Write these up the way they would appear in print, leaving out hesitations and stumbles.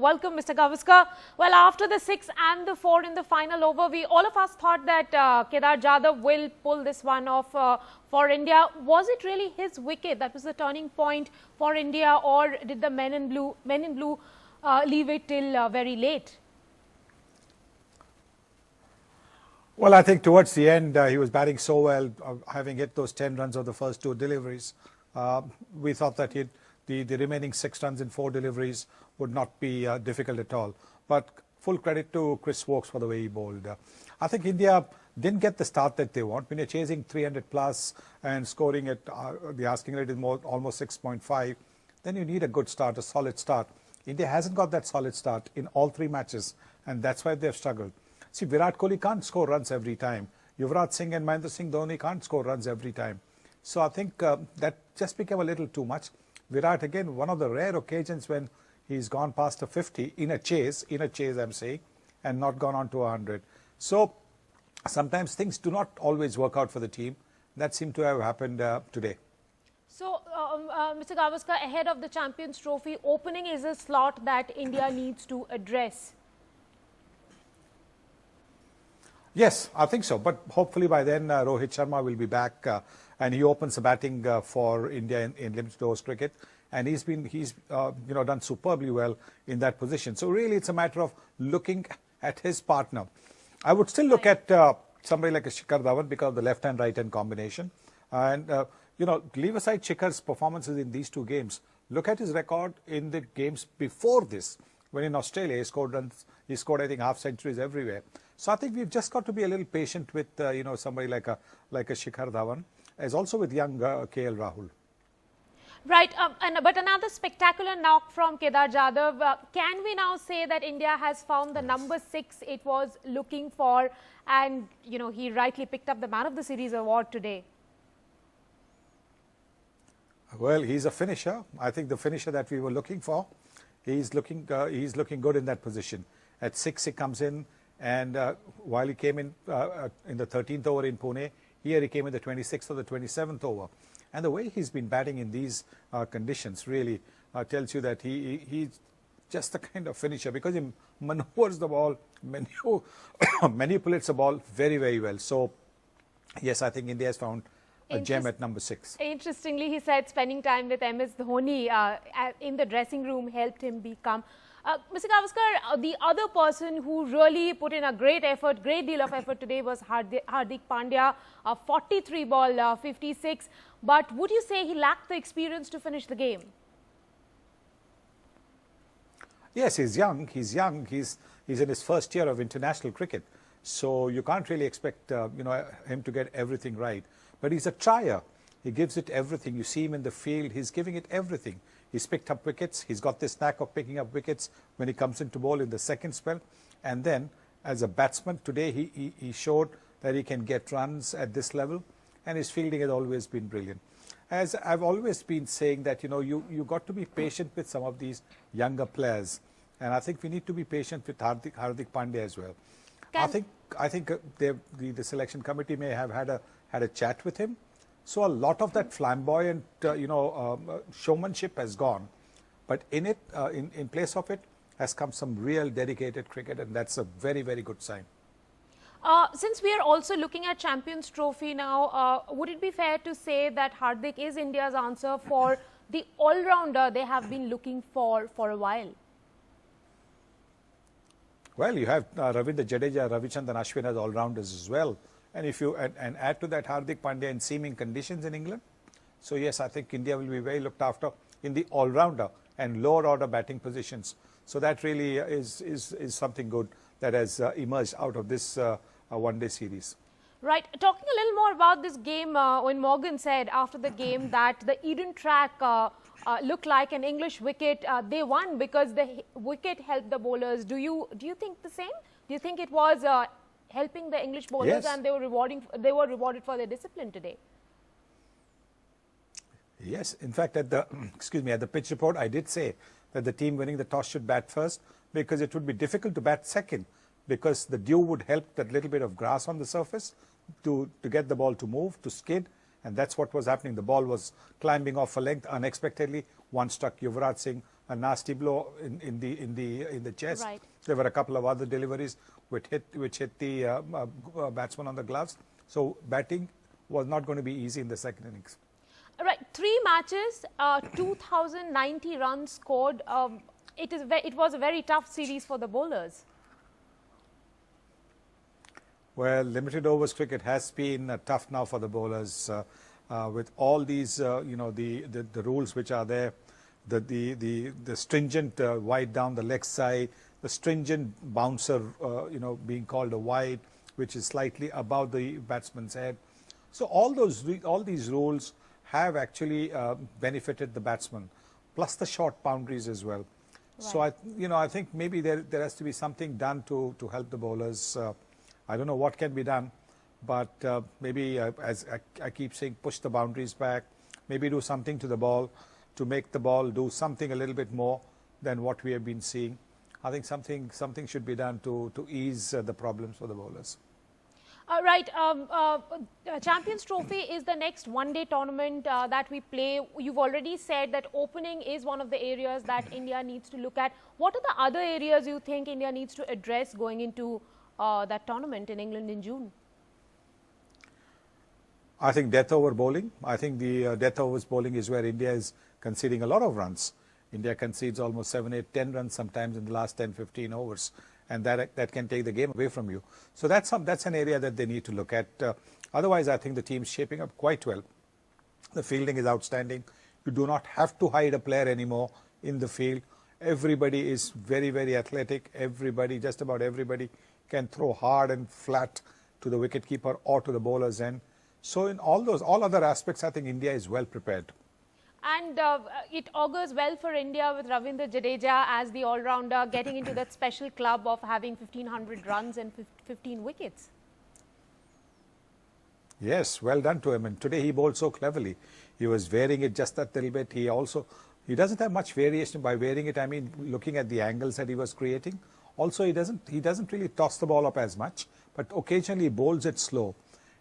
Welcome, Mr. Gavaskar. Well, after the 6 and the 4 in the final over, all of us thought that Kedar Jadhav will pull this one off for India. Was it really his wicket that was the turning point for India, or did the men in blue leave it till very late? Well, I think towards the end, he was batting so well, having hit those 10 runs of the first 2 deliveries. We thought that the remaining 6 runs in 4 deliveries would not be difficult at all. But full credit to Chris Woakes for the way he bowled. I think India didn't get the start that they want. When you're chasing 300 plus and scoring at the asking rate is almost 6.5, then you need a good start, a solid start. India hasn't got that solid start in all 3 matches, and that's why they've struggled. See, Virat Kohli can't score runs every time. Yuvraj Singh and Mahendra Singh Dhoni can't score runs every time. So I think that just became a little too much. Virat, again, one of the rare occasions when he's gone past a 50 in a chase I'm saying, and not gone on to 100. So sometimes things do not always work out for the team. That seemed to have happened today. So, Mr. Gavaskar, ahead of the Champions Trophy, opening is a slot that India needs to address. Yes, I think so. But hopefully by then Rohit Sharma will be back and he opens the batting for India in limited overs cricket. And he's done superbly well in that position. So really it's a matter of looking at his partner. I would still look at somebody like a Shikhar Dhawan because of the left and right hand combination. And, leave aside Shikhar's performances in these 2 games. Look at his record in the games before this. When in Australia he scored runs, he scored I think half centuries everywhere. So I think we've just got to be a little patient with somebody like a Shikhar Dhawan, as also with young KL Rahul. Right, but another spectacular knock from Kedar Jadhav. Can we now say that India has found the number 6 it was looking for, and he rightly picked up the Man of the Series award today? Well, he's a finisher. I think the finisher that we were looking for. He's looking good in that position. At 6 he comes in, and while he came in the 13th over in Pune, here he came in the 26th or the 27th over. And the way he's been batting in these conditions really tells you that he's just the kind of finisher, because he maneuvers the ball, manipulates the ball very, very well. So, yes, I think India has found a gem at number 6. Interestingly, he said spending time with MS Dhoni in the dressing room helped him become. Mr. Gavaskar, the other person who really put in a great deal of effort today was Hardik Pandya, 43 ball, 56. But would you say he lacked the experience to finish the game? Yes, he's young. He's in his first year of international cricket. So you can't really expect him to get everything right. But he's a trier. He gives it everything. You see him in the field, he's giving it everything. He's picked up wickets. He's got this knack of picking up wickets when he comes into bowl in the second spell. And then, as a batsman, today he showed that he can get runs at this level. And his fielding has always been brilliant. As I've always been saying that, you got to be patient with some of these younger players. And I think we need to be patient with Hardik Pandya as well. I think the selection committee may have had a chat with him. So a lot of that flamboyant, showmanship has gone, but in place of it has come some real dedicated cricket, and that's a very, very good sign. Since we are also looking at Champions Trophy now, would it be fair to say that Hardik is India's answer for the all-rounder they have been looking for a while? Well, you have Ravindra Jadeja, Ravichandran Ashwin as all-rounders as well. And if you and add to that Hardik Pandya in seaming conditions in England. So yes, I think India will be very looked after in the all-rounder and lower order batting positions. So that really is something good that has emerged out of this one-day series. Right. Talking a little more about this game, when Morgan said after the game that the Eden track looked like an English wicket, they won because the wicket helped the bowlers. Do you think the same? Do you think it was helping the English bowlers, yes, and they were rewarded for their discipline today? Yes, in fact, at the pitch report, I did say that the team winning the toss should bat first, because it would be difficult to bat second, because the dew would help that little bit of grass on the surface to get the ball to move, to skid, and that's what was happening. The ball was climbing off a length unexpectedly. One struck Yuvraj Singh, a nasty blow in the chest. Right. There were a couple of other deliveries which hit the batsman on the gloves. So batting was not going to be easy in the second innings. Right, 3 matches, 2,090 runs scored. It was a very tough series for the bowlers. Well, limited overs cricket has been tough now for the bowlers with all these, the rules which are there, the stringent wide down the leg side, the stringent bouncer, being called a wide, which is slightly above the batsman's head. So all these rules have actually benefited the batsman, plus the short boundaries as well. Right. So I think maybe there has to be something done to help the bowlers. I don't know what can be done, but maybe as I keep saying, push the boundaries back, maybe do something to the ball to make the ball do something a little bit more than what we have been seeing. I think something should be done to ease the problems for the bowlers. Right, Champions Trophy is the next one-day tournament that we play. You've already said that opening is one of the areas that India needs to look at. What are the other areas you think India needs to address going into that tournament in England in June? I think death over bowling. I think the death overs bowling is where India is conceding a lot of runs. India concedes almost 7, 8, 10 runs sometimes in the last 10, 15 overs. And that can take the game away from you. So that's an area that they need to look at. Otherwise, I think the team's shaping up quite well. The fielding is outstanding. You do not have to hide a player anymore in the field. Everybody is very, very athletic. Just about everybody can throw hard and flat to the wicketkeeper or to the bowler's end. So in all other aspects, I think India is well prepared. And it augurs well for India with Ravindra Jadeja as the all-rounder getting into that special club of having 1,500 runs and 15 wickets. Yes, well done to him. And today he bowled so cleverly. He was varying it just that little bit. He doesn't have much variation by varying it. I mean, looking at the angles that he was creating. Also, he doesn't really toss the ball up as much, but occasionally he bowls it slow.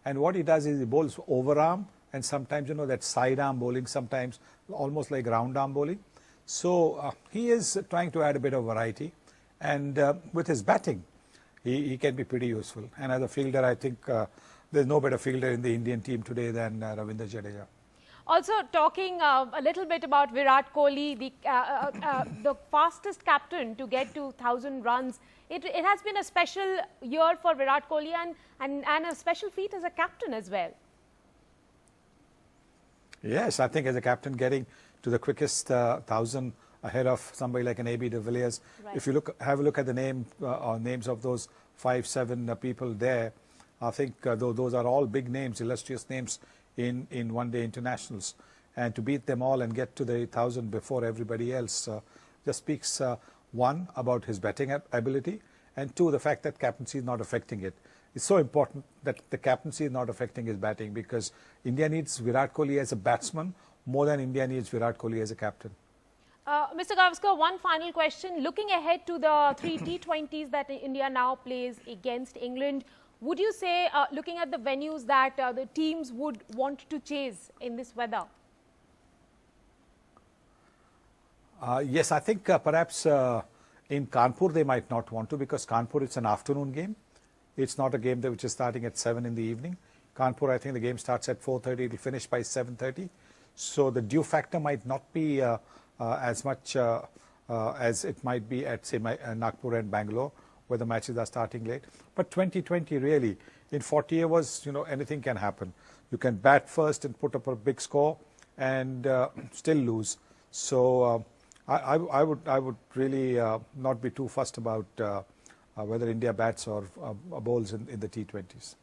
And what he does is he bowls overarm, and sometimes, that side arm bowling, sometimes almost like round arm bowling. So he is trying to add a bit of variety. And with his batting, he can be pretty useful. And as a fielder, I think there's no better fielder in the Indian team today than Ravindra Jadeja. Also, talking a little bit about Virat Kohli, the fastest captain to get to 1,000 runs. It has been a special year for Virat Kohli and a special feat as a captain as well. Yes, I think as a captain getting to the quickest 1,000 ahead of somebody like an A.B. de Villiers. Right. If you have a look at the names of those 5, 7 people there, I think those are all big names, illustrious names in one-day internationals. And to beat them all and get to the 1,000 before everybody else just speaks, one, about his batting ability, and two, the fact that captaincy is not affecting it. It's so important that the captaincy is not affecting his batting because India needs Virat Kohli as a batsman more than India needs Virat Kohli as a captain. Mr. Gavaskar, one final question. Looking ahead to the 3 T20s that India now plays against England, would you say, looking at the venues, that the teams would want to chase in this weather? Yes, I think perhaps in Kanpur they might not want to because Kanpur it's an afternoon game. It's not a game which is starting at 7 in the evening. Kanpur, I think the game starts at 4:30. It will finish by 7:30. So the dew factor might not be as much as it might be at, say, Nagpur and Bangalore, where the matches are starting late. But 2020, really, in 40 hours, anything can happen. You can bat first and put up a big score and still lose. So I would really not be too fussed about whether India bats or bowls in the T20s.